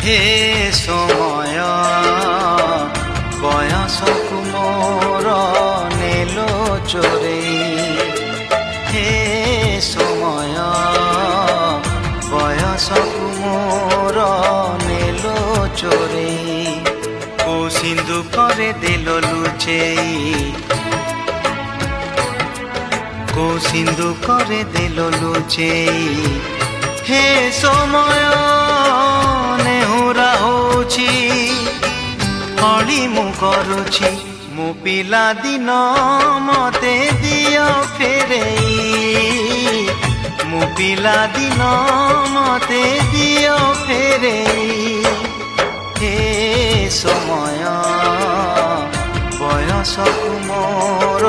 হে সময় বয়সকু মোর নেলো চোরেই। হে সময় বয়সকু মোর নেলো চোরেই। কো সিন্ধুকরে দেল লুচেই, কো সিন্ধুকরে দেল লুচেই। হে সময় ନେହୁରା ହଉଛି ଅଳି ମୁଁ କରୁଛି। ମୋ ପିଲା ଦିନ ମତେ ଦିଅ ଫେରେଇ, ମୋ ପିଲା ଦିନ ମତେ ଦିଅ ଫେରେଇ। ହେ ସମୟ ବୟସକୁ ମୋର